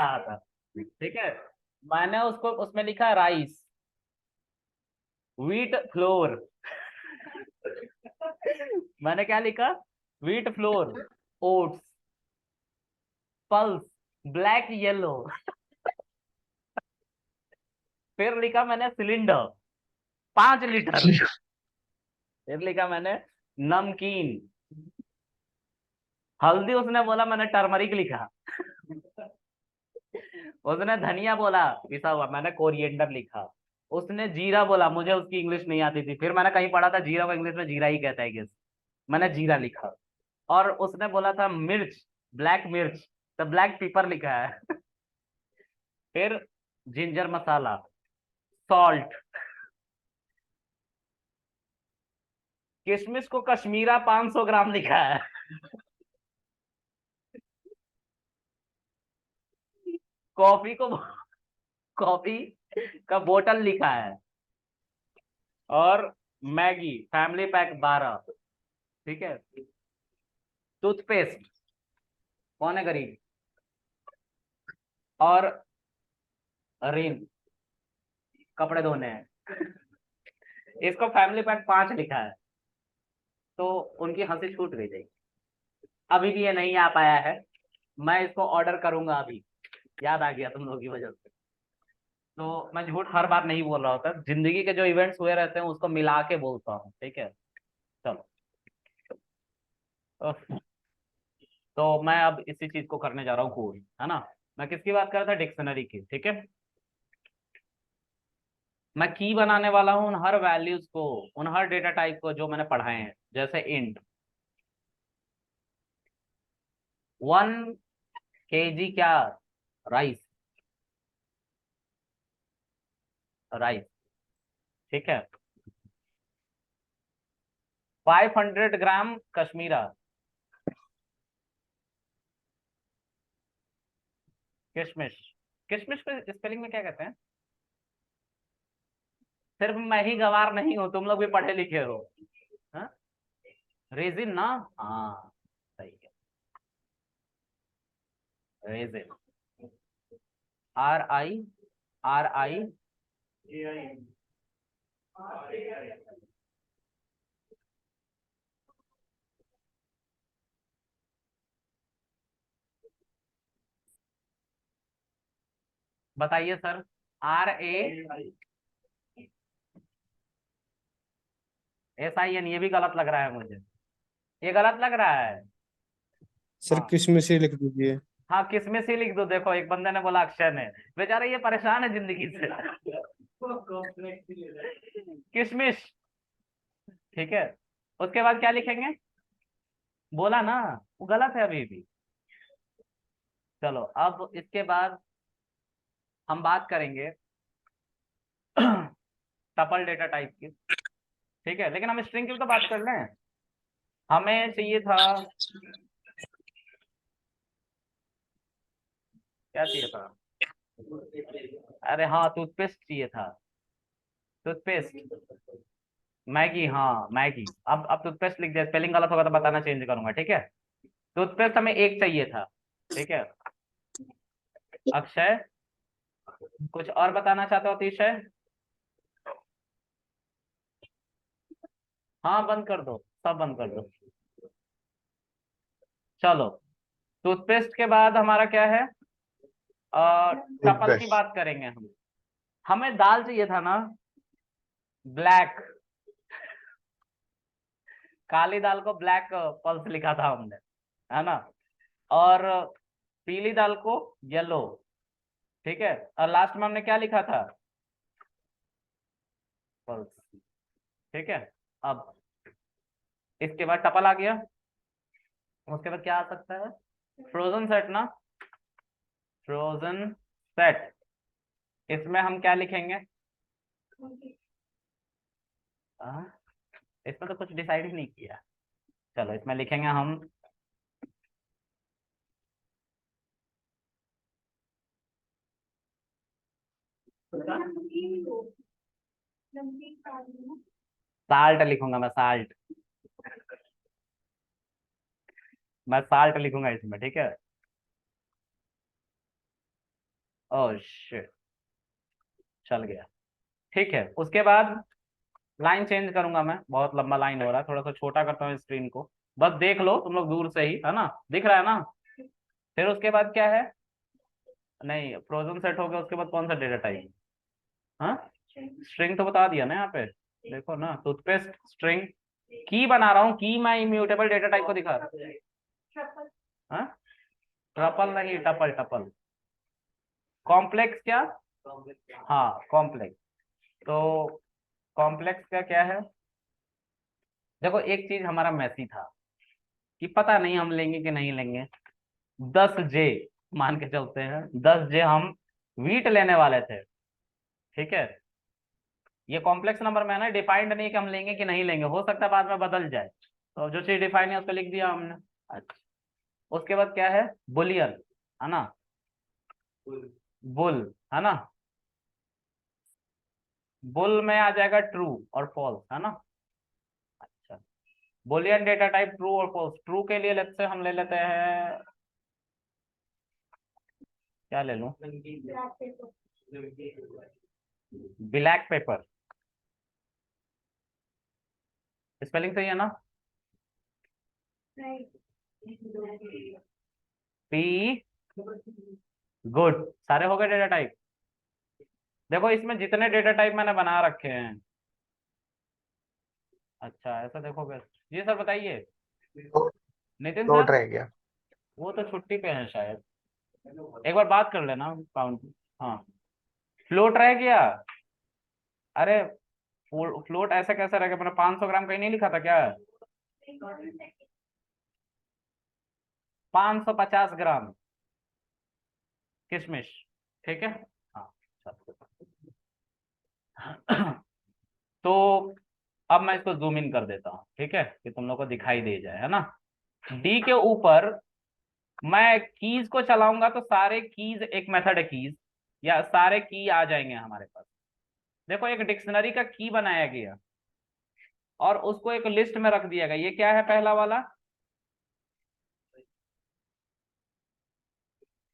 रहा था, ठीक है। मैंने उसको उसमें लिखा राइस, व्हीट फ्लोर। मैंने क्या लिखा? Wheat flour, oats, pulse, black yellow. फिर लिखा मैंने सिलेंडर, 5 लीटर। फिर लिखा मैंने नमकीन, हल्दी उसने बोला, मैंने टर्मरिक लिखा। उसने धनिया बोला पिसा हुआ, मैंने कोरिएंडर लिखा। उसने जीरा बोला, मुझे उसकी इंग्लिश नहीं आती थी, फिर मैंने कहीं पढ़ा था जीरा को इंग्लिश में जीरा ही कहता है गेस, मैंने जीरा लिखा। और उसने बोला था मिर्च, ब्लैक मिर्च, तो ब्लैक पेपर लिखा है। फिर जिंजर मसाला, सॉल्ट, किशमिश को कश्मीरा 500 ग्राम लिखा है। कॉफी को, कॉफी का बोतल लिखा है। और मैगी फैमिली पैक 12, ठीक है। टूथपेस्ट, कौन है गरीब, और रिन, कपड़े धोने हैं। इसको फैमिली पैक 5 लिखा है। तो उनकी हंसी छूट गई थी। अभी भी ये नहीं आ पाया है, मैं इसको ऑर्डर करूंगा अभी। याद आ गया तुम लोगों की वजह से। तो मैं झूठ हर बार नहीं बोल रहा होता, जिंदगी के जो इवेंट्स हुए रहते हैं उसको मिला के बोलता हूँ, ठीक है। चलो, तो मैं अब इसी चीज को करने जा रहा हूँ कूल, है ना। मैं किसकी बात कर रहा था? डिक्शनरी की, ठीक है। मैं की बनाने वाला हूँ उन हर वैल्यूज को, उन हर डेटा टाइप को जो मैंने पढ़ाए हैं, जैसे इंट 1 kg क्या, राइस, राइस, ठीक है। 500 ग्राम कश्मीरा, किशमिश। किशमिश को स्पेलिंग में क्या कहते हैं? सिर्फ मैं ही गवार नहीं हूं, तुम लोग भी पढ़े लिखे हो। हाँ, रेजिन ना, हाँ सही है, रेजिन, RI, बताइए सर। RA SIN, ये भी गलत लग रहा है मुझे, ये गलत लग रहा है। सर हाँ, किशमिश ही लिख दीजिए। हाँ किसमें से लिख दो, देखो एक बंदे ने बोला अक्षय ने, बेचारा ये परेशान है जिंदगी से। किशमिश, ठीक है। उसके बाद क्या लिखेंगे? बोला ना, वो गलत है अभी भी। चलो अब इसके बाद हम बात करेंगे टपल डेटा टाइप की, ठीक है। लेकिन हम स्ट्रिंग की भी तो बात कर लें। हमें चाहिए था, क्या चाहिए था? अरे हाँ, टूथपेस्ट चाहिए था, टूथपेस्ट। मैगी, हाँ मैगी। अब टूथपेस्ट लिख दिया, स्पेलिंग गलत होगा तो बताना, चेंज करूंगा, ठीक है। टूथपेस्ट हमें एक चाहिए था, ठीक है। अक्षय, कुछ और बताना चाहते हो अतिशय? हाँ बंद कर दो, सब बंद कर दो। चलो, टूथपेस्ट के बाद हमारा क्या है? टपल की टूथब्रश। बात करेंगे हम। हमें दाल चाहिए था ना, ब्लैक, काली दाल को ब्लैक पल्स लिखा था हमने, है ना। और पीली दाल को येलो, ठीक है। और लास्ट में हमने क्या लिखा था? पल्स, ठीक है। अब इसके बाद टपल आ गया, उसके बाद क्या आ सकता है? फ्रोजन सेट ना, फ्रोजन सेट। इसमें हम क्या लिखेंगे? हाँ, इसमें तो कुछ डिसाइड ही नहीं किया। चलो इसमें लिखेंगे हम साल्ट, लिखूंगा मैं साल्ट, मैं साल्ट लिखूंगा इसमें, ठीक है। ओह शिट, चल गया। ठीक है, उसके बाद लाइन चेंज करूंगा मैं, बहुत लंबा लाइन हो रहा है, थोड़ा सा छोटा करता हूँ स्क्रीन को, बस देख लो तुम लोग दूर से ही, है ना, दिख रहा है ना। फिर उसके बाद क्या है, नहीं फ्रोजन सेट हो गया, उसके बाद कौन सा डेटा टाइप, हाँ स्ट्रिंग तो बता दिया ना यहाँ पे, देखो ना, टूथपेस्ट स्ट्रिंग, की बना रहा हूँ, की मैं इम्यूटेबल डेटा टाइप को दिखा रहा हूँ, हाँ ट्रपल नहीं, टपल टपल, कॉम्प्लेक्स क्या, हाँ कॉम्प्लेक्स। तो कॉम्प्लेक्स का क्या है, देखो एक चीज हमारा मैसी था कि पता नहीं हम लेंगे कि नहीं लेंगे, 10 जे मान के चलते हैं, 10 जे हम वीट लेने वाले थे, ठीक है। ये कॉम्प्लेक्स नंबर में है ना, डिफाइंड नहीं कि हम लेंगे कि नहीं लेंगे, हो सकता है बाद में बदल जाए, तो जो चीज डिफाइन है उसको लिख दिया हमने। अच्छा, उसके बाद क्या है, बुलियन, है ना, बुल, है ना, बुल में आ जाएगा ट्रू और फॉल्स, है ना। अच्छा, बुलियन डेटा टाइप ट्रू और फॉल्स, ट्रू के लिए लेते से हम ले लेते हैं, क्या ले लूं, ब्लैक पेपर, स्पेलिंग सही है ना, पी, गुड, सारे हो गए डेटा टाइप। देखो इसमें जितने डेटा टाइप मैंने बना रखे हैं, अच्छा ऐसा देखोगे, जी सर बताइए, नितिन नोट सर, रह गया। वो तो छुट्टी पे है शायद, एक बार बात कर लेना काउंट, हाँ फ्लोट रह गया, अरे फ्लोट ऐसे कैसे रह गया, मैंने 500 ग्राम कहीं नहीं लिखा था क्या, 550 ग्राम किशमिश, ठीक है, हाँ चलो। तो अब मैं इसको जूम इन कर देता हूँ, ठीक है, कि तुम लोग को दिखाई दे जाए, है ना। डी के ऊपर मैं कीज को चलाऊंगा तो सारे कीज, एक मेथड है कीज, या सारे की आ जाएंगे हमारे पास। देखो एक डिक्शनरी का की बनाया गया और उसको एक लिस्ट में रख दिया गया, ये क्या है पहला वाला,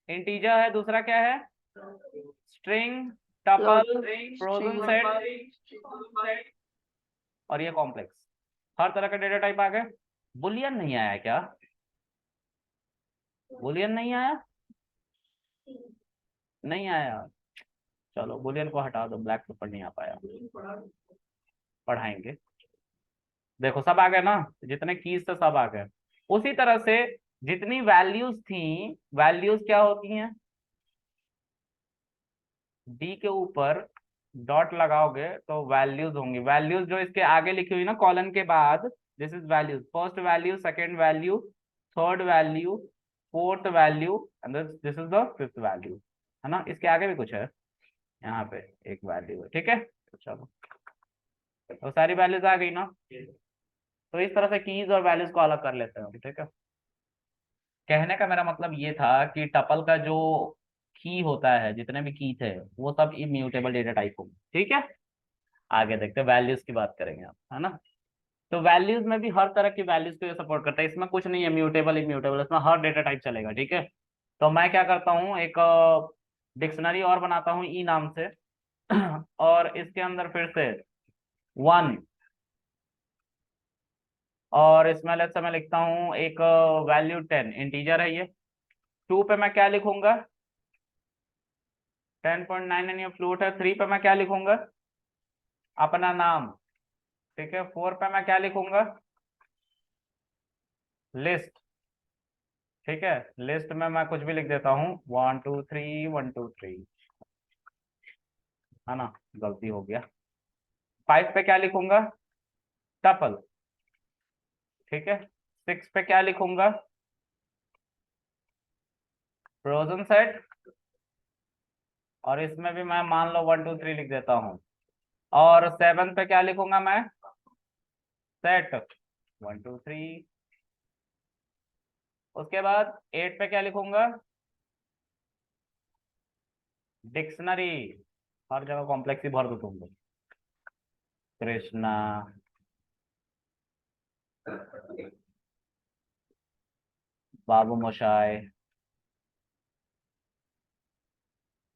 इंटीजर है, दूसरा क्या है, स्ट्रिंग, टपल, फ्रोजन सेट, और ये कॉम्प्लेक्स, हर तरह का डेटा टाइप आ गए। बुलियन नहीं आया क्या, बुलियन नहीं आया, नहीं आया, चलो बुलियन को हटा दो, ब्लैक पेपर नहीं आ पाया, पढ़ाएंगे। देखो सब आ गए ना, जितने कीज थे सब आ गए। उसी तरह से जितनी वैल्यूज थी, वैल्यूज क्या होती हैं, डी के ऊपर डॉट लगाओगे तो वैल्यूज होंगी, वैल्यूज जो इसके आगे लिखी हुई ना कॉलन के बाद, this is values, first value, second value, third value, fourth value, and this is the fifth value, है ना, इसके आगे भी कुछ है, यहाँ पे एक वैल्यू है, ठीक है। तो चलो, तो सारी वैल्यूज आ गई ना, तो इस तरह से कीज और वैल्यूज को अलग कर लेते हैं, ठीक है। कहने का मेरा मतलब ये था कि टपल का जो की होता है, जितने भी की थे वो सब इम्यूटेबल डेटा टाइप होंगे, ठीक है। आगे देखते हैं, वैल्यूज की बात करेंगे आप, है ना। तो वैल्यूज में भी हर तरह की वैल्यूज को ये सपोर्ट करता है, इसमें कुछ नहीं है म्यूटेबल इम्यूटेबल, इसमें हर डेटा टाइप चलेगा, ठीक है। तो मैं क्या करता हूँ, एक डिक्शनरी और बनाता हूँ ई नाम से, और इसके अंदर फिर से 1, और इसमें लेट्स से मैं लिखता हूँ एक वैल्यू 10, इंटीजर है ये। 2 पे मैं क्या लिखूंगा, 10.9, ये फ्लोट है। 3 पे मैं क्या लिखूंगा, अपना नाम, ठीक है। 4 पे मैं क्या लिखूंगा, लिस्ट, ठीक है। लिस्ट में मैं कुछ भी लिख देता हूँ, 1 2 3 1 2 3, है ना, गलती हो गया। 5 पे क्या लिखूंगा, टपल, ठीक है। 6 पे क्या लिखूंगा, फ्रोजन सेट, और इसमें भी मैं मान लो 1 2 3 लिख देता हूँ। और 7 पे क्या लिखूंगा मैं, सेट 1 2 3। उसके बाद 8 पे क्या लिखूंगा, डिक्शनरी, हर जगह कॉम्प्लेक्स ही भर दो तुम लोग, कृष्णा, बाबू मोशाय,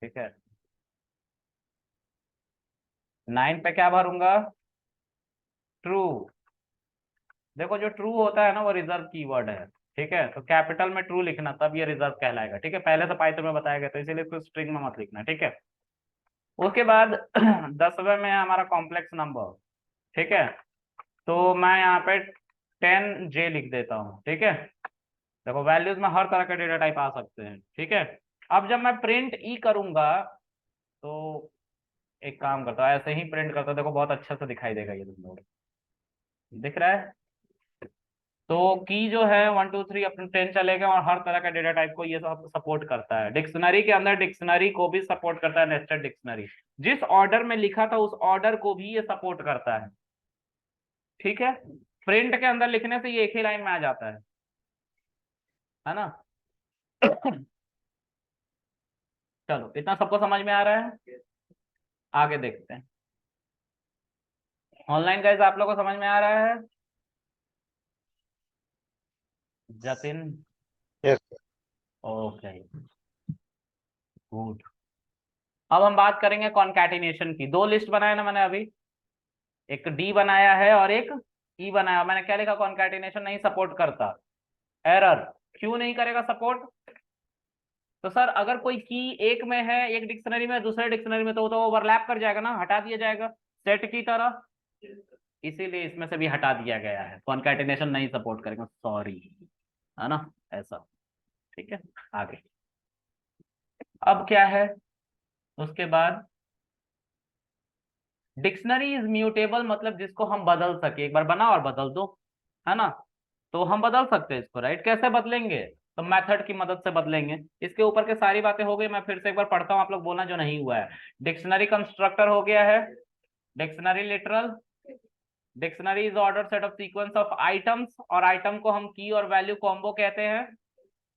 ठीक है। 9 पे क्या भरूंगा? ट्रू। देखो जो ट्रू होता है ना वो रिजर्व कीवर्ड है। ठीक है, तो कैपिटल में ट्रू लिखना, तब ये रिजर्व कहलाएगा। ठीक है, पहले से पाइथन में बताया गया, तो इसीलिए इसको स्ट्रिंग में मत लिखना। ठीक है, उसके बाद 10वें में है हमारा कॉम्प्लेक्स नंबर। ठीक है, तो मैं यहाँ पे 10J लिख देता हूँ। ठीक है, देखो वैल्यूज में हर तरह के डेटा टाइप आ सकते हैं। ठीक है, अब जब मैं प्रिंट ई करूंगा तो एक काम करता हूँ, ऐसे ही प्रिंट करता हूँ। देखो बहुत अच्छा से दिखाई देगा ये, तुम लोग दिख रहा है। तो की जो है 1 2 3 अपने 10 चलेगा, और हर तरह का डेटा टाइप को ये सब सपोर्ट करता है। डिक्शनरी के अंदर डिक्शनरी को भी सपोर्ट करता है, नेस्टेड डिक्शनरी जिस ऑर्डर में लिखा था उस ऑर्डर को भी ये सपोर्ट करता है। ठीक है, प्रिंट के अंदर लिखने से ये एक ही लाइन में आ जाता है ना। चलो इतना सबको समझ में आ रहा है, आगे देखते हैं। ऑनलाइन गाइस आप लोगों को समझ में आ रहा है? जतिन? यस। Okay, good. अब हम बात करेंगे कॉन्कैटिनेशन की। दो लिस्ट बनाया ना मैंने अभी, एक डी बनाया है और एक ई बनाया। मैंने क्या लिखा? कॉन्कैटिनेशन नहीं सपोर्ट करता। एरर। क्यों नहीं करेगा सपोर्ट? तो सर अगर कोई की एक में है, एक डिक्शनरी में, दूसरे डिक्शनरी में, तो वो तो ओवरलैप कर जाएगा ना, हटा दिया जाएगा सेट की तरह। इसीलिए इसमें से भी हटा दिया गया है, कॉन्कैटिनेशन नहीं सपोर्ट करेगा, सॉरी, है ना, ऐसा। ठीक है, आगे अब क्या है उसके बाद? डिक्शनरी इज म्यूटेबल, मतलब जिसको हम बदल सके, एक बार बना और बदल दो, है ना। तो हम बदल सकते हैं इसको, राइट। कैसे बदलेंगे? तो मेथड की मदद से बदलेंगे। इसके ऊपर के सारी बातें हो गई, मैं फिर से एक बार पढ़ता हूँ, आप लोग बोलना जो नहीं हुआ है। डिक्शनरी कंस्ट्रक्टर हो गया है, dictionary literal. Dictionary is order set of sequence of items, और आइटम को हम की और वैल्यू कॉम्बो कहते हैं।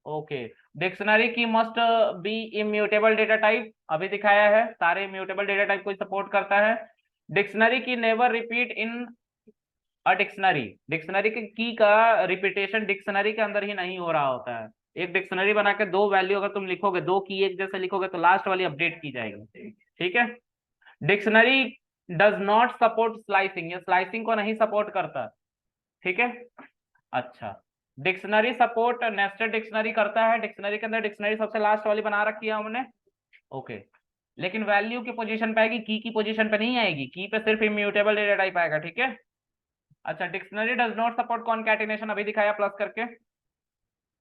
ओके। डिक्शनरी की must be immutable data type, अभी दिखाया है, सारे इम्यूटेबल डेटा टाइप को सपोर्ट करता है। डिक्शनरी की never repeat in a dictionary, dictionary की का रिपीटेशन डिक्शनरी के अंदर ही नहीं हो रहा होता है। एक डिक्शनरी बना के दो वैल्यू अगर तुम लिखोगे, दो की एक जैसे लिखोगे, तो लास्ट वाली अपडेट की जाएगी। ठीक है। Dictionary does not support slicing, ये स्लाइसिंग को नहीं सपोर्ट करता। ठीक है, अच्छा। डिक्शनरी सपोर्ट नेस्टेड डिक्शनरी करता है, डिक्शनरी के अंदर डिक्शनरी सबसे लास्ट वाली बना रखी है हमने। ओके, लेकिन वैल्यू की पोजीशन पे आएगी, की पोजीशन पे नहीं आएगी, की पे सिर्फ इम्यूटेबल डेटा टाइप आएगा। ठीक है, अच्छा। Dictionary does not support concatenation, अभी दिखाया प्लस करके।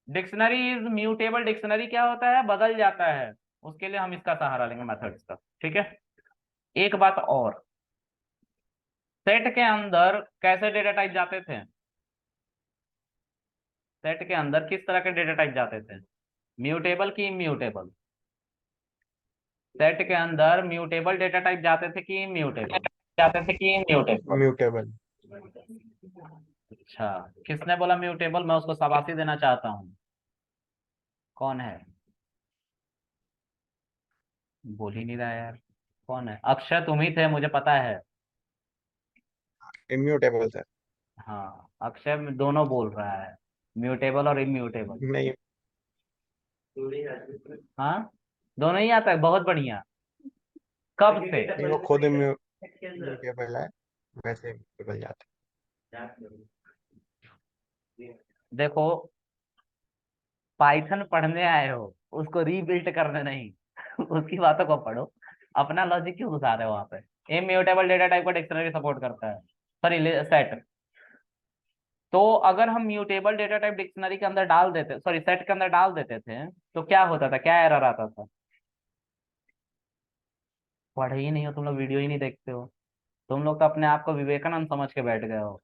डिक्शनरी इज म्यूटेबल, डिक्शनरी क्या होता है? बदल जाता है। उसके लिए हम इसका सहारा लेंगे, मेथड्स का। ठीक है, एक बात और, सेट के अंदर कैसे डेटा टाइप जाते थे? सेट के अंदर किस तरह के डेटा टाइप जाते थे? म्यूटेबल की इम्यूटेबल? सेट के अंदर म्यूटेबल डेटा टाइप जाते थे कि इम्यूटेबल जाते थे कि इम्यूटेबल? म्यूटेबल। अच्छा, किसने बोला म्यूटेबल? मैं उसको शाबाशी देना चाहता हूँ। कौन है? बोल ही नहीं रहा यार। कौन है? अक्षय, तुम ही थे, मुझे पता है। Immutable sir. हाँ, अक्षय दोनों बोल रहा है, म्यूटेबल और इम्यूटेबल। नहीं, हाँ, दोनों ही आता है, बहुत बढ़िया। कब से? नहीं वो खुद इम्यूटेबल है, वैसे इम्यूटेबल जाते देखो, पाइथन पढ़ने आए हो, उसको रीबिल्ड करने नहीं। उसकी बातों को पढ़ो, अपना लॉजिक क्यों घुसा रहे हो वहां पे? इम्यूटेबल डेटा टाइप का डिक्शनरी सपोर्ट करता है, सॉरी सेट। तो अगर हम म्यूटेबल डेटा टाइप डिक्शनरी के अंदर डाल देते, सॉरी सेट के अंदर डाल देते थे, तो क्या होता था? क्या एरर आता था? पढ़े ही नहीं हो तुम लोग, वीडियो ही नहीं देखते हो। तुम लोग तो अपने आप को विवेकानंद समझ के बैठ गए हो।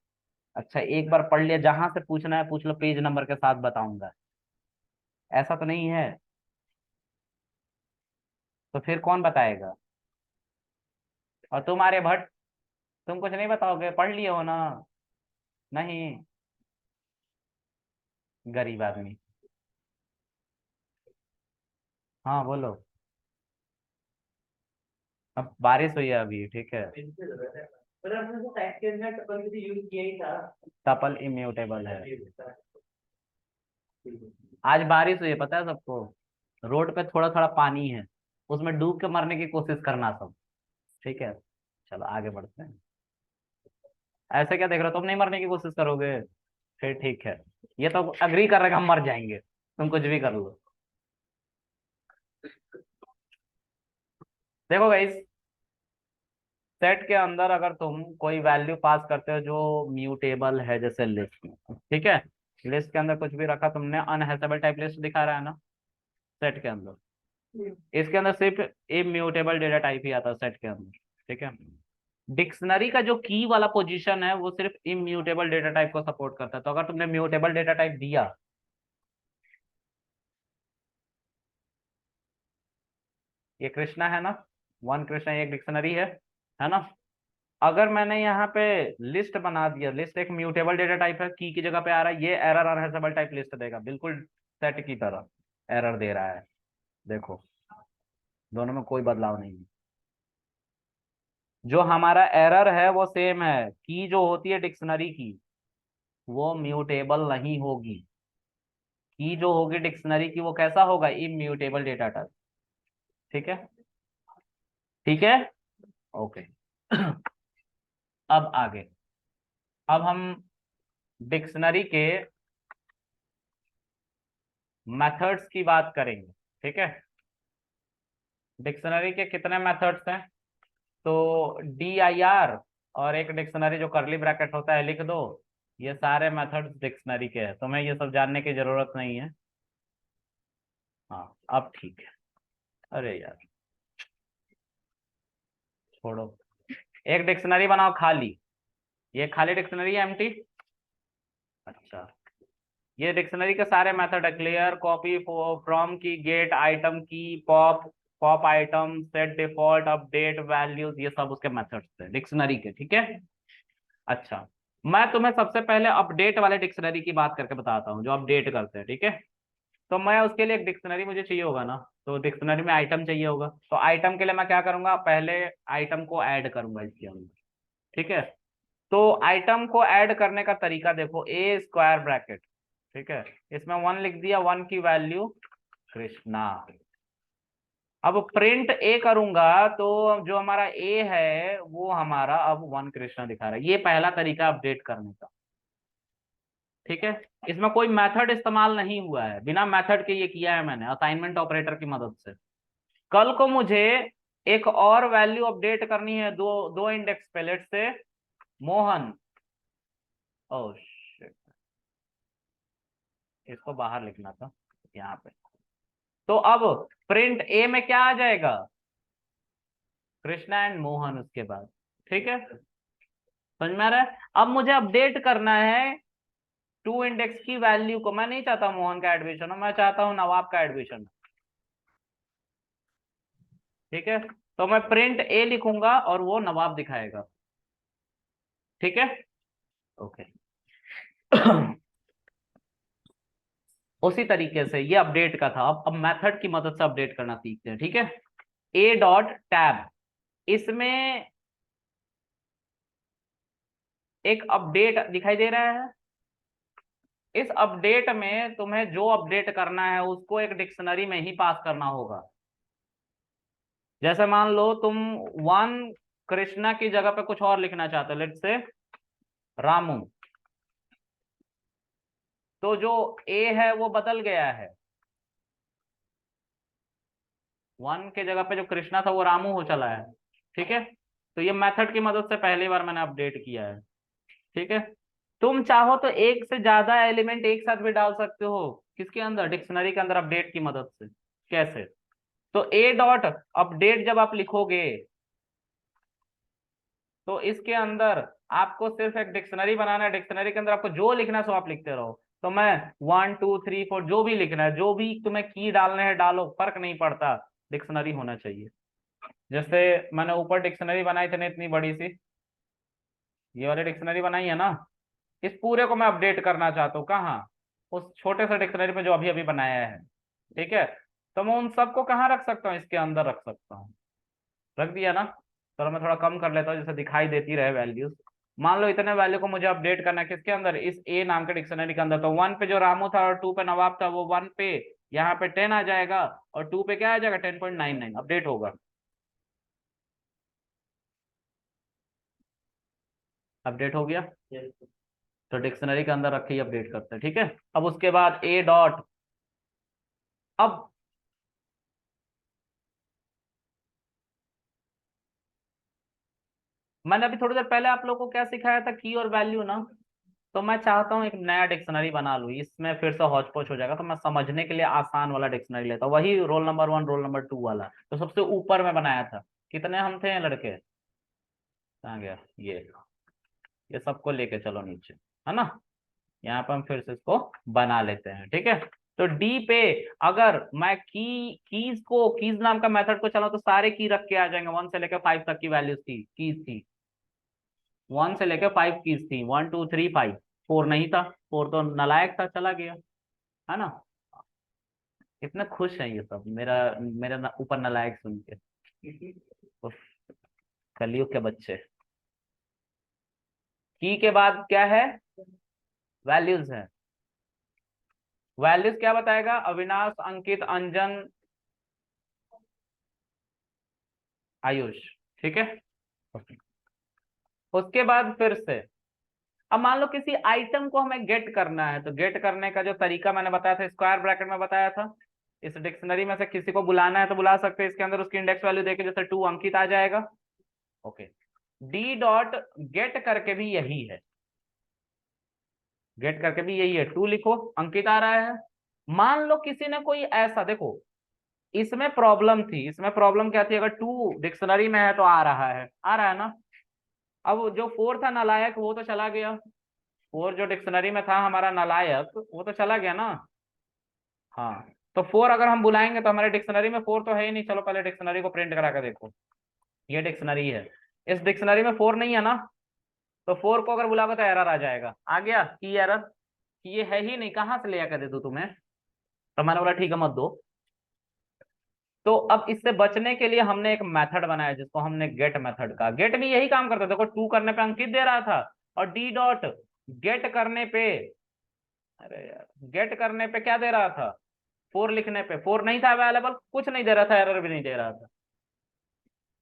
अच्छा, एक बार पढ़ लिया, जहां से पूछना है पूछ लो, पेज नंबर के साथ बताऊंगा। ऐसा तो नहीं है, तो फिर कौन बताएगा? और तुम आर्यभट्ट, तुम कुछ नहीं बताओगे? पढ़ लिए हो ना? नहीं, गरीब आदमी। हाँ बोलो। अब बारिश हुई है अभी, ठीक है। टपल इम्यूटेबल है। आज बारिश हुई है, पता है सबको? रोड पे थोड़ा थोड़ा पानी है। उसमें डूब के मरने की कोशिश करना सब। ठीक है, चलो आगे बढ़ते हैं। ऐसे क्या देख रहे हो, तुम नहीं मरने की कोशिश करोगे? फिर ठीक है, ये तो अग्री कर रहे हैं कि हम मर जाएंगे, तुम कुछ भी कर लो। देखो गाइस, सेट के अंदर अगर तुम कोई वैल्यू पास करते हो जो म्यूटेबल है, जैसे लिस्ट में, ठीक है, लिस्ट के अंदर कुछ भी रखा तुमने, अनहैशेबल टाइप लिस्ट दिखा रहा है ना सेट के अंदर, इसके अंदर सिर्फ इम्यूटेबल डेटा टाइप ही आता है सेट के अंदर। ठीक है, डिक्शनरी का जो की वाला पोजीशन है वो सिर्फ इम्यूटेबल डेटा टाइप को सपोर्ट करता है। तो अगर तुमने म्यूटेबल डेटा टाइप दिया, ये कृष्णा है ना, वन कृष्णा, ये एक डिक्शनरी है ना। अगर मैंने यहाँ पे लिस्ट बना दिया, लिस्ट एक म्यूटेबल डेटा टाइप है, की जगह पे आ रहा है, ये एरर अनहैशेबल टाइप लिस्ट देगा, बिल्कुल सेट की तरह एरर दे रहा है। देखो, दोनों में कोई बदलाव नहीं है। जो हमारा एरर है वो सेम है, की जो होती है डिक्शनरी की वो म्यूटेबल नहीं होगी। की जो होगी डिक्शनरी की वो कैसा होगा, इम्यूटेबल डेटा टाइप। ठीक है, ठीक है, ओके। अब आगे, अब हम डिक्शनरी के मेथड्स की बात करेंगे। ठीक है, डिक्शनरी के कितने मेथड्स हैं, तो DIR और एक डिक्शनरी जो करली ब्रैकेट होता है लिख दो, ये सारे मेथड्स डिक्शनरी के हैं, तुम्हें ये सब जानने की जरूरत नहीं है। हाँ, अब ठीक है। अरे यार छोड़ो, एक डिक्शनरी बनाओ खाली, ये खाली डिक्शनरी है, एम्प्टी। अच्छा, ये डिक्शनरी के सारे मेथड है, क्लियर, कॉपी फ्रॉम की, गेट आइटम की, pop, pop item, set default, update values, ये सब उसके मेथड्स है डिक्शनरी के। ठीक है, अच्छा, मैं तुम्हें सबसे पहले अपडेट वाले डिक्शनरी की बात करके बताता हूँ, जो अपडेट करते हैं। ठीक है, तो मैं उसके लिए एक डिक्शनरी मुझे चाहिए होगा ना, तो डिक्शनरी में आइटम चाहिए होगा, तो आइटम के लिए मैं क्या करूंगा, पहले आइटम को ऐड करूंगा इसके अंदर। ठीक है, तो आइटम को ऐड करने का तरीका देखो, ए स्क्वायर ब्रैकेट, ठीक है, इसमें 1 लिख दिया, 1 की वैल्यू कृष्णा। अब प्रिंट ए करूंगा तो जो हमारा ए है वो हमारा अब 1 कृष्णा दिखा रहा है। ये पहला तरीका अपडेट करने का। ठीक है, इसमें कोई मेथड इस्तेमाल नहीं हुआ है, बिना मेथड के ये किया है मैंने असाइनमेंट ऑपरेटर की मदद से। कल को मुझे एक और वैल्यू अपडेट करनी है, दो दो इंडेक्स पैलेट से, मोहन, ओ शिट, इसको बाहर लिखना था यहाँ पे। तो अब प्रिंट ए में क्या आ जाएगा, कृष्णा एंड मोहन उसके बाद। ठीक है, समझ में आ रहा है। अब मुझे अपडेट करना है टू इंडेक्स की वैल्यू को, मैं नहीं चाहता मोहन का एडमिशन हो, मैं चाहता हूं नवाब का एडमिशन। ठीक है, तो मैं प्रिंट ए लिखूंगा और वो नवाब दिखाएगा। ठीक है, ओके। उसी तरीके से ये अपडेट का था। अब मेथड की मदद से अपडेट करना सीखते हैं। ठीक है, ए डॉट टैब, इसमें एक अपडेट दिखाई दे रहा है। इस अपडेट में तुम्हें जो अपडेट करना है उसको एक डिक्शनरी में ही पास करना होगा। जैसे मान लो तुम 1 कृष्णा की जगह पे कुछ और लिखना चाहते हो, लेट्स से रामू, तो जो ए है वो बदल गया है, 1 के जगह पे जो कृष्णा था वो रामू हो चला है। ठीक है, तो ये मेथड की मदद से पहली बार मैंने अपडेट किया है। ठीक है, तुम चाहो तो एक से ज्यादा एलिमेंट एक साथ भी डाल सकते हो, किसके अंदर, डिक्शनरी के अंदर, अपडेट की मदद से। कैसे, तो ए डॉट अपडेट जब आप लिखोगे तो इसके अंदर आपको सिर्फ एक डिक्शनरी बनाना है, डिक्शनरी के अंदर आपको जो लिखना है सो आप लिखते रहो। तो मैं 1 2 3 4 जो भी लिखना है, जो भी तुम्हें की डालने हैं डालो, फर्क नहीं पड़ता, डिक्शनरी होना चाहिए। जैसे मैंने ऊपर डिक्शनरी बनाई थी ना इतनी बड़ी सी, ये वाली डिक्शनरी बनाई है ना, इस पूरे को मैं अपडेट करना चाहता हूँ, कहाँ, उस छोटे से डिक्शनरी में जो अभी अभी बनाया है। ठीक है, तो मैं उन सबको कहाँ रख सकता हूँ, इसके अंदर रख सकता हूँ, रख दिया ना। चलो मैं थोड़ा कम कर लेता हूँ जैसे दिखाई देती रहे वैल्यूज। मान लो इतने वैल्यू को मुझे अपडेट करना है किसके अंदर, इस ए नाम के डिक्शनरी के अंदर, तो 1 पे जो रामू था और 2 पे नवाब था, वो 1 पे यहाँ पे 10 आ जाएगा और 2 पे क्या आ जाएगा 10.99 अपडेट होगा। अपडेट हो गया। तो डिक्शनरी के अंदर रख के ही अपडेट करते हैं, ठीक है। अब उसके बाद ए डॉट, अब मैंने अभी थोड़ी देर पहले आप लोगों को क्या सिखाया था, की और वैल्यू ना। तो मैं चाहता हूँ एक नया डिक्शनरी बना लूँ, इसमें फिर से हौच पौच हो जाएगा, तो मैं समझने के लिए आसान वाला डिक्शनरी लेता हूँ, वही रोल नंबर 1 रोल नंबर 2 वाला तो सबसे ऊपर में बनाया था। कितने हम थे लड़के, कहाँ गया ये सबको लेके चलो नीचे, है ना। यहाँ पर हम फिर से इसको बना लेते हैं, ठीक है। तो डी पे अगर मैं कीज नाम का मेथड को चलाऊं तो सारे की रख के आ जाएंगे, 1 से लेकर 5 तक की वैल्यूज थी, कीज थी 1 से लेकर 5 कीज थी, 1 2 3 5। 4 नहीं था, 4 तो नालायक था, चला गया, है ना। इतने खुश हैं ये सब मेरा मेरा ऊपर नालायक सुन के। उफ, कलयुग के बच्चे। की के बाद क्या है, वैल्यूज है। वैल्यूज क्या बताएगा, अविनाश अंकित अंजन आयुष, ठीक है। उसके बाद फिर से, अब मान लो किसी आइटम को हमें गेट करना है, तो गेट करने का जो तरीका मैंने बताया था, स्क्वायर ब्रैकेट में बताया था। इस डिक्शनरी में से किसी को बुलाना है तो बुला सकते हैं, इसके अंदर उसकी इंडेक्स वैल्यू देके जैसे 2 अंकित आ जाएगा। ओके, डी डॉट गेट करके भी यही है, गेट करके भी यही है, 2 लिखो अंकित आ रहा है। मान लो किसी ने कोई ऐसा, देखो इसमें प्रॉब्लम थी, इसमें प्रॉब्लम क्या थी, अगर 2 डिक्शनरी में है तो आ रहा है, आ रहा है ना। अब जो 4 था नालायक वो तो चला गया, 4 जो डिक्शनरी में था हमारा नालायक वो तो चला गया ना। हाँ, तो 4 अगर हम बुलाएंगे तो हमारे डिक्शनरी में 4 तो है ही नहीं, चलो पहले डिक्शनरी को प्रिंट करा कर देखो, ये डिक्शनरी है, इस डिक्शनरी में 4 नहीं है ना। तो 4 को अगर बुलाओगे तो एरर आ जाएगा, आ गया की एरर, कि ये है ही नहीं, कहाँ से ले आकर दे दूं तुम्हें। तो मैंने बोला ठीक है मत दो। तो अब इससे बचने के लिए हमने एक मेथड बनाया जिसको हमने गेट मेथड का, गेट भी यही काम करता है, देखो 2 करने पे अंकित दे रहा था, और डी डॉट गेट करने पे, अरे यार गेट करने पे क्या दे रहा था, 4 लिखने पे 4 नहीं था अवेलेबल, कुछ नहीं दे रहा था, एरर भी नहीं दे रहा था,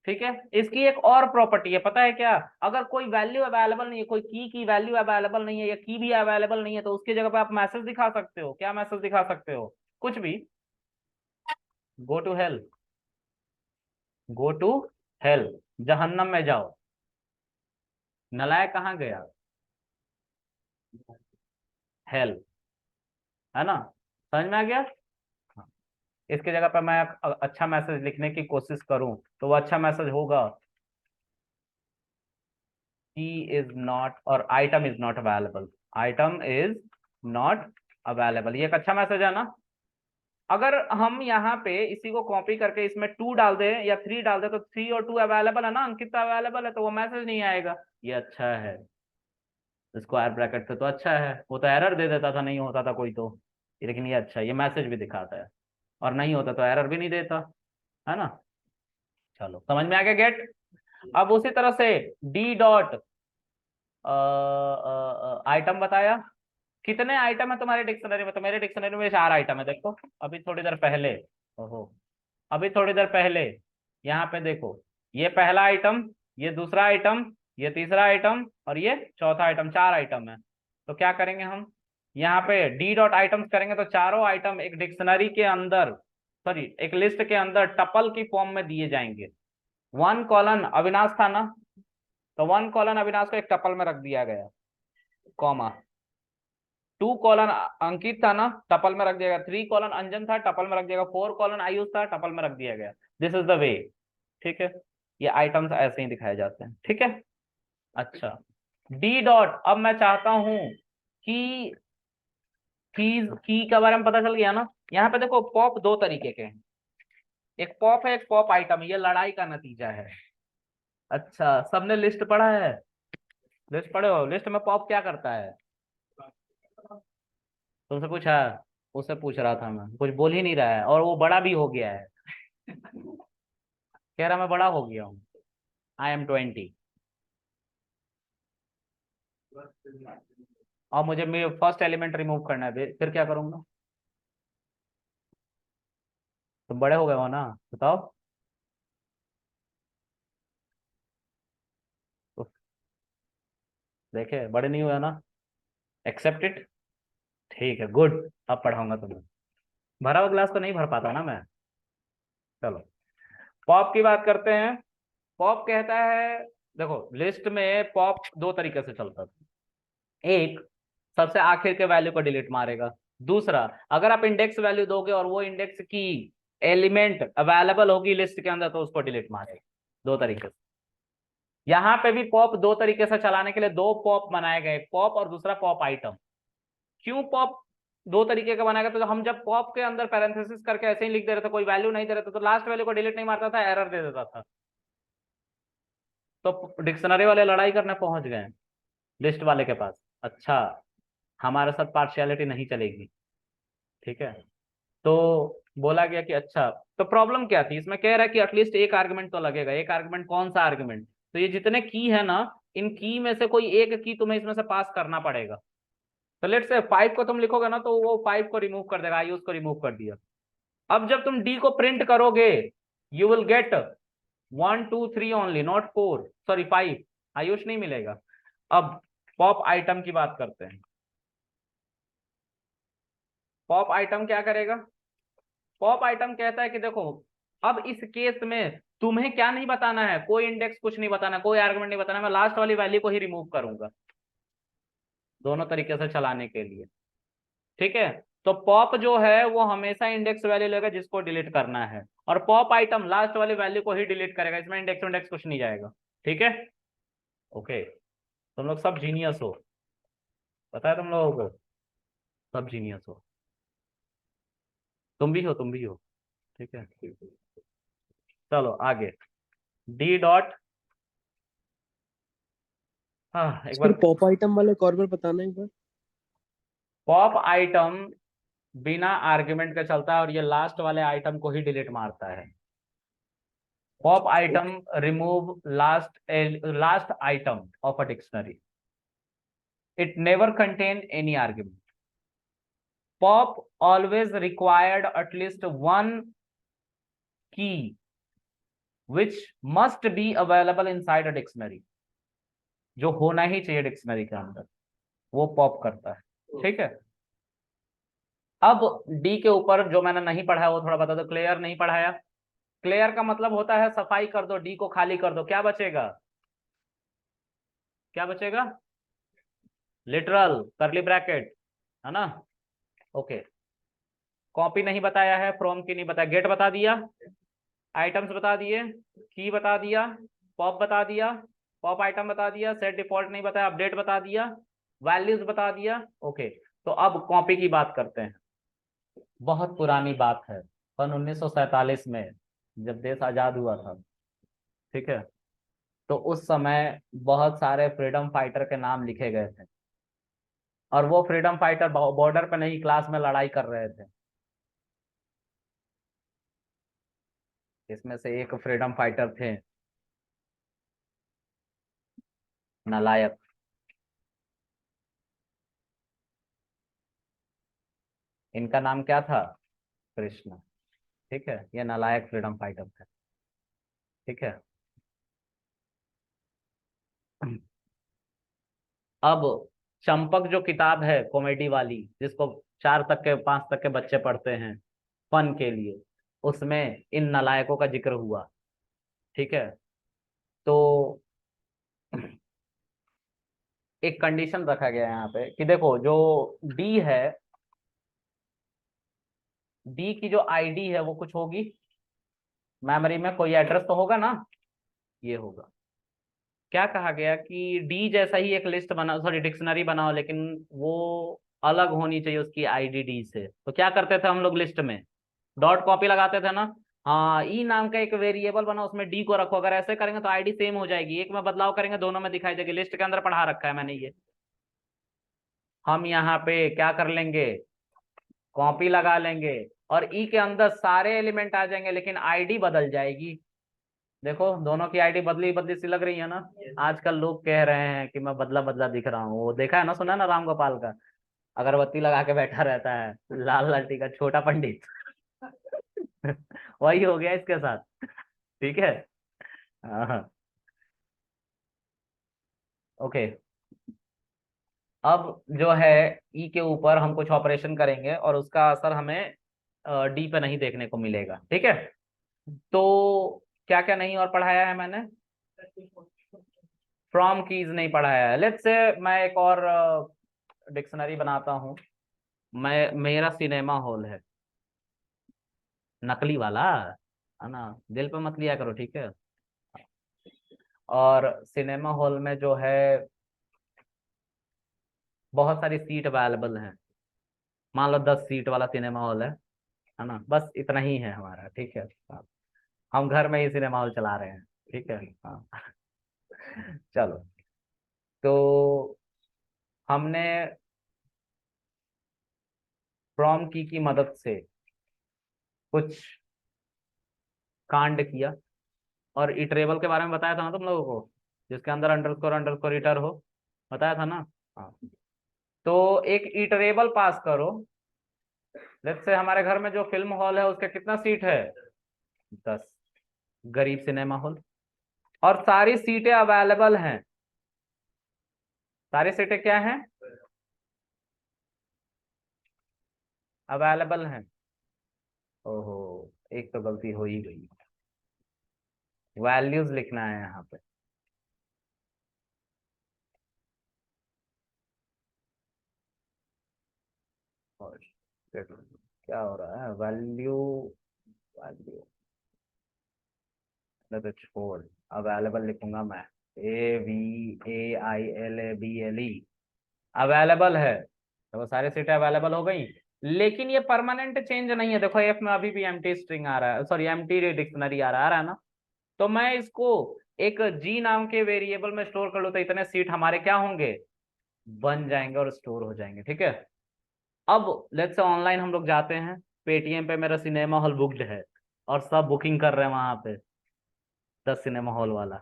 ठीक है। इसकी एक और प्रॉपर्टी है, पता है क्या, अगर कोई वैल्यू अवेलेबल नहीं है, कोई की वैल्यू अवेलेबल नहीं है या की भी अवेलेबल नहीं है, तो उसकी जगह पे आप मैसेज दिखा सकते हो, क्या मैसेज दिखा सकते हो, कुछ भी, go to hell, go to hell, जहन्नम में जाओ। नलायक कहाँ गया, हेल, है ना, समझ में आ गया। हाँ। इसकी जगह पर मैं अच्छा मैसेज लिखने की कोशिश करूं तो वो अच्छा मैसेज होगा, की इज नॉट और item is not available, item is not available, ये एक अच्छा मैसेज है ना। अगर हम यहाँ पे इसी को कॉपी करके इसमें 2 डाल दें या 3 डाल दें, तो 3 और 2 अवेलेबल है ना, अंकित अवेलेबल है, तो वो मैसेज नहीं आएगा, ये अच्छा है। स्क्वायर ब्रैकेट से तो अच्छा है, वो तो एरर दे देता था नहीं होता था कोई तो, लेकिन ये अच्छा है, ये मैसेज भी दिखाता है, और नहीं होता तो एरर भी नहीं देता, है ना। चलो समझ में आ गया गेट। अब उसी तरह से डी डॉट आइटम बताया, कितने आइटम है तुम्हारे डिक्शनरी में, तो मेरे डिक्शनरी में 4 आइटम है, देखो अभी थोड़ी देर पहले, ओहो अभी थोड़ी देर पहले, यहाँ पे देखो, ये पहला आइटम, ये दूसरा आइटम, ये तीसरा आइटम और ये चौथा आइटम, 4 आइटम है। तो क्या करेंगे हम, यहाँ पे डी डॉट आइटम्स करेंगे तो चारों आइटम एक डिक्शनरी के अंदर, सॉरी एक लिस्ट के अंदर टपल की फॉर्म में दिए जाएंगे। 1 कॉलन अविनाश था ना, तो 1 कॉलन अविनाश को एक टपल में रख दिया गया, कॉमा, 2 कॉलन अंकित था ना, टपल में रख दिया गया, 3 कॉलन अंजन था, टपल में रख दिया गया, 4 कॉलन आयुष था, टपल में रख दिया गया। दिस इज द वे, ठीक है। ये आइटम्स ऐसे ही दिखाए जाते हैं, ठीक है। अच्छा, डी डॉट, अब मैं चाहता हूं कि की के बारे में पता चल गया ना। यहाँ पे देखो पॉप 2 तरीके के हैं, एक पॉप है एक पॉप आइटम, ये लड़ाई का नतीजा है। अच्छा सबने लिस्ट पढ़ा है, लिस्ट पढ़े हो, लिस्ट में पॉप क्या करता है, तुमसे पूछा, उससे पूछ रहा था मैं, कुछ बोल ही नहीं रहा है, और वो बड़ा भी हो गया है, कह रहा मैं बड़ा हो गया हूँ, आई एम 20, और मुझे मेरे फर्स्ट एलिमेंट रिमूव करना है, फिर क्या करूंगा, तुम बड़े हो गए हो ना, बताओ। उफ, देखे बड़े नहीं हुए हो ना, एक्सेप्ट इट। ठीक है, गुड, अब पढ़ाऊंगा तुम्हें। भरा हुआ ग्लास तो नहीं भर पाता ना मैं। चलो, पॉप की बात करते हैं। पॉप कहता है, देखो लिस्ट में पॉप दो तरीके से चलता था। एक, सबसे आखिर के वैल्यू को डिलीट मारेगा। दूसरा, अगर आप इंडेक्स वैल्यू दोगे और वो इंडेक्स की एलिमेंट अवेलेबल होगी लिस्ट के अंदर तो उसको डिलीट मारेगा। दो तरीके से। यहाँ पे भी पॉप दो तरीके से चलाने के लिए दो पॉप बनाए गए, पॉप और दूसरा पॉप आइटम। क्यों पॉप दो तरीके का बनाया गया? तो हम जब पॉप के अंदर पैरेंथेसिस करके ऐसे ही लिख दे रहे थे, कोई वैल्यू नहीं दे रहे थे, तो लास्ट वैल्यू को डिलीट नहीं मारता था, एरर दे देता था। तो डिक्शनरी वाले लड़ाई करने पहुंच गए लिस्ट वाले के पास। अच्छा, हमारे साथ पार्शियलिटी नहीं चलेगी, ठीक है। तो बोला गया कि अच्छा, तो प्रॉब्लम क्या थी इसमें, कह रहा है कि एटलीस्ट एक आर्गुमेंट तो लगेगा। एक आर्गुमेंट, कौन सा आर्गुमेंट? तो ये जितने की है ना, इन की में से कोई एक की तुम्हें इसमें से पास करना पड़ेगा। तो लेट से 5 को तुम लिखोगे ना, तो वो 5 को रिमूव कर देगा, आयुष को रिमूव कर दिया। अब जब तुम डी को प्रिंट करोगे, you will get 1 2 3 only, not 4, sorry 5। Ayush नहीं मिलेगा। अब पॉप आइटम की बात करते हैं। पॉप आइटम क्या करेगा? पॉप आइटम कहता है कि देखो, अब इस केस में तुम्हें क्या नहीं बताना है, कोई इंडेक्स कुछ नहीं बताना, कोई आर्गुमेंट नहीं बताना, मैं लास्ट वाली वैल्यू को ही रिमूव करूंगा, दोनों तरीके से चलाने के लिए। ठीक है। तो पॉप जो है वो हमेशा इंडेक्स वैल्यू लेगा जिसको डिलीट करना है, और पॉप आइटम लास्ट वाली वैल्यू को ही डिलीट करेगा, इसमें इंडेक्स इंडेक्स कुछ नहीं जाएगा। ठीक है, ओके। तुम लोग सब जीनियस हो, पता है तुम लोगों को, सब जीनियस हो। तुम भी हो, तुम भी हो। ठीक है, चलो आगे। डी डॉट, हाँ एक सर बार। पॉप आइटम वाले कॉर्नर बताना एक बार। पॉप आइटम बिना आर्ग्यूमेंट के चलता है और ये लास्ट वाले आइटम को ही डिलीट मारता है। Pop item remove last item of a dictionary, it never contain any argument. Pop always required at least one key which must be available inside a dictionary, जो होना ही चाहिए डिक्शनरी के अंदर, वो पॉप करता है। ठीक है। अब डी के ऊपर जो मैंने नहीं पढ़ा है वो थोड़ा बता दो। क्लियर नहीं पढ़ाया? क्लियर का मतलब होता है सफाई कर दो, डी को खाली कर दो, क्या बचेगा? क्या बचेगा? लिटरल करली ब्रैकेट, है ना। ओके। कॉपी नहीं बताया है, फ्रॉम की नहीं बताया, गेट बता दिया, आइटम्स बता दिए, की बता दिया, पॉप बता दिया, पॉप आइटम बता दिया, सेट डिफॉल्ट नहीं बताया, अपडेट बता दिया, वैल्यूज बता दिया। ओके। तो अब कॉपी की बात करते हैं। बहुत पुरानी बात है, सन 1947 में जब देश आजाद हुआ था, ठीक है, तो उस समय बहुत सारे फ्रीडम फाइटर के नाम लिखे गए थे, और वो फ्रीडम फाइटर बॉर्डर पे नहीं, क्लास में लड़ाई कर रहे थे। इसमें से एक फ्रीडम फाइटर थे नालायक। इनका नाम क्या था? कृष्ण। ठीक है, ये नालायक फ्रीडम फाइटर थे। ठीक है। अब चंपक जो किताब है कॉमेडी वाली, जिसको 4 तक के 5 तक के बच्चे पढ़ते हैं फन के लिए, उसमें इन नालायकों का जिक्र हुआ। ठीक है। तो एक कंडीशन रखा गया है यहाँ पे कि देखो, जो डी है, डी की जो आईडी है वो कुछ होगी, मेमोरी में कोई एड्रेस तो होगा ना, ये होगा। क्या कहा गया कि डी जैसा ही एक लिस्ट बनाओ, सॉरी डिक्शनरी बनाओ, लेकिन वो अलग होनी चाहिए उसकी आईडी डी से। तो क्या करते थे हम लोग लिस्ट में? डॉट कॉपी लगाते थे ना। हाँ, ई नाम का एक वेरिएबल बनाओ, उसमें डी को रखो। अगर ऐसे करेंगे तो आईडी सेम हो जाएगी, एक में बदलाव करेंगे दोनों में दिखाई देगी। लिस्ट के अंदर पढ़ा रखा है मैंने ये। हम यहाँ पे क्या कर लेंगे, कॉपी लगा लेंगे, और ई के अंदर सारे एलिमेंट आ जाएंगे, लेकिन आईडी बदल जाएगी। देखो दोनों की आईडी बदली बदली सी लग रही है ना। आजकल लोग कह रहे हैं कि मैं बदला बदला दिख रहा हूँ, वो देखा है ना, सुना है ना राम गोपाल का, अगरबत्ती लगा के बैठा रहता है, लाल लाल टीका, छोटा पंडित। वही हो गया इसके साथ। ठीक है। हाँ। ओके। अब जो है ई के ऊपर हम कुछ ऑपरेशन करेंगे और उसका असर हमें डी पे नहीं देखने को मिलेगा। ठीक है। तो क्या क्या नहीं और पढ़ाया है मैंने? फ्रॉम कीज नहीं पढ़ाया है। लेट्स से मैं एक और डिक्शनरी बनाता हूँ। मैं, मेरा सिनेमा हॉल है, नकली वाला, है ना, दिल पे मत लिया करो, ठीक है। और सिनेमा हॉल में जो है बहुत सारी सीट अवेलेबल हैं। मान लो 10 सीट वाला सिनेमा हॉल है ना, बस इतना ही है हमारा। ठीक है। हाँ, हम घर में ही सिनेमा हॉल चला रहे हैं। ठीक है। हाँ। चलो, तो हमने फ्रॉम की मदद से कुछ कांड किया और इटरेबल के बारे में बताया था ना तुम लोगों को, जिसके अंदर अंडरस्कोर अंडरस्कोर इटर हो, बताया था ना। हाँ। तो एक इटरेबल पास करो। लेट्स से हमारे घर में जो फिल्म हॉल है उसका कितना सीट है? 10। गरीब सिनेमा हॉल। और सारी सीटें अवेलेबल हैं। सारी सीटें क्या हैं? अवेलेबल हैं। ओहो, एक तो गलती हो ही गई। वैल्यूज लिखना है यहाँ पे। और क्या हो रहा है? वैल्यू, वैल्यू तो छोड़, अवेलेबल लिखूंगा मैं। AVAILABLE, अवेलेबल है। तो वो सारी सीटें अवेलेबल हो गई। लेकिन ये परमानेंट चेंज नहीं है। देखो एफ में अभी भी एम्प्टी स्ट्रिंग आ रहा है, सॉरी एम्प्टी डिक्शनरी आ रहा है ना। तो मैं इसको एक जी नाम के वेरिएबल में स्टोर कर लूँ तो इतने सीट हमारे क्या होंगे? बन जाएंगे और स्टोर हो जाएंगे। ठीक है। अब लेट्स से ऑनलाइन हम लोग जाते हैं, पेटीएम पे मेरा सिनेमा हॉल बुक्ड है और सब बुकिंग कर रहे हैं वहां पे, 10 सिनेमा हॉल वाला,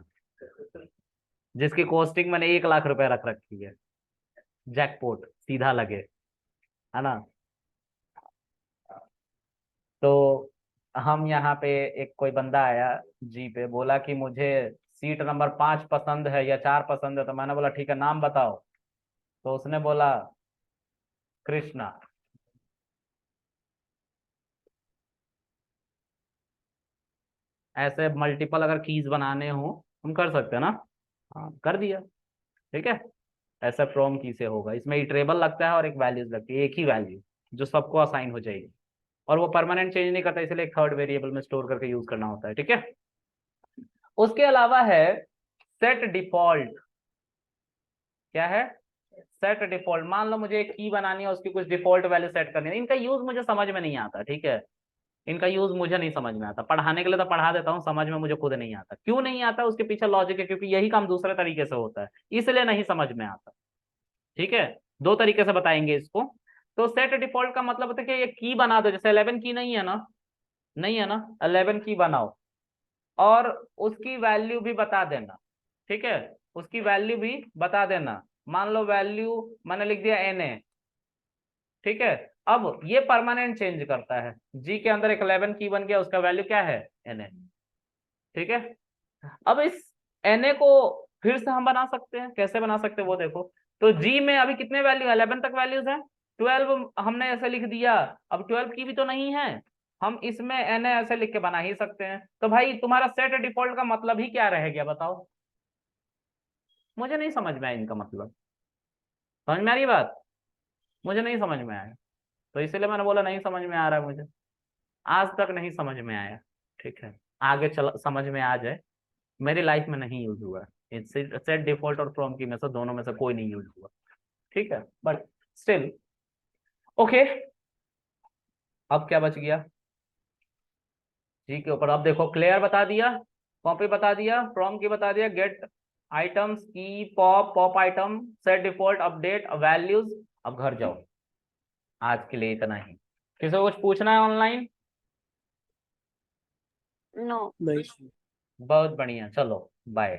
जिसकी कॉस्टिंग मैंने 1 लाख रुपए रख रखी है। जैकपॉट सीधा लगे, है ना। तो हम यहाँ पे, एक कोई बंदा आया जी पे, बोला कि मुझे सीट नंबर 5 पसंद है या 4 पसंद है। तो मैंने बोला ठीक है, नाम बताओ। तो उसने बोला कृष्णा। ऐसे मल्टीपल अगर कीज बनाने हो हम कर सकते हैं ना। हाँ, कर दिया। ठीक है। ऐसा फ्रॉम की से होगा, इसमें इटरेबल लगता है और एक वैल्यूज लगती है, एक ही वैल्यू जो सबको असाइन हो जाएगी। और वो परमानेंट चेंज नहीं करता, इसलिए एक थर्ड वेरिएबल में स्टोर करके यूज करना होता है। ठीक है। उसके अलावा है सेट डिफॉल्ट। क्या है? Set default. मान लो मुझे एक की बनानी है, उसकी कुछ डिफॉल्ट वैल्यू सेट करनी है। इनका यूज मुझे समझ में नहीं आता। ठीक है। इनका यूज मुझे नहीं समझ में आता। पढ़ाने के लिए तो पढ़ा देता हूँ, समझ में मुझे खुद नहीं आता। क्यों नहीं आता उसके पीछे लॉजिक है, क्योंकि यही काम दूसरे तरीके से होता है, इसलिए नहीं समझ में आता। ठीक है। दो तरीके से बताएंगे इसको। तो सेट डिफॉल्ट का मतलब होता है कि ये की बना दो, जैसे 11 की नहीं है ना, नहीं है ना, 11 की बनाओ और उसकी वैल्यू भी बता देना। ठीक है। उसकी वैल्यू भी बता देना। मान लो वैल्यू मैंने लिख दिया NA। ठीक है। अब ये परमानेंट चेंज करता है। जी के अंदर एक 11 की बन गया, उसका वैल्यू क्या है? NA। ठीक है। अब इस NA को फिर से हम बना सकते हैं। कैसे बना सकते हैं वो देखो। तो जी में अभी कितने वैल्यू? 11 तक वैल्यूज है। 12 हमने ऐसे लिख दिया। अब 12 की भी तो नहीं है, हम इसमें NA ऐसे लिख के बना ही सकते हैं। तो भाई तुम्हारा सेट डिफॉल्ट का मतलब ही क्या रह गया बताओ? मुझे नहीं समझ में आया इनका मतलब। समझ में आ रही है बात? मुझे नहीं समझ में आया, तो इसलिए मैंने बोला नहीं समझ में आ रहा है मुझे। आज तक नहीं समझ में आया। ठीक है। आगे चल समझ में आ जाए। मेरी लाइफ में नहीं यूज हुआ है सेट डिफॉल्ट और फ्रॉम की में से, दोनों में से कोई नहीं यूज हुआ। ठीक है। But still okay. अब क्या बच गया? जी के ऊपर अब देखो, क्लियर बता दिया, कॉपी बता दिया, फ्रॉम की बता दिया, गेट आइटम्स की, pop pop item, set default, update values. अब घर जाओ। आज के लिए इतना ही। किसी को कुछ पूछना है ऑनलाइन? नो। नहीं। बहुत बढ़िया, चलो बाय।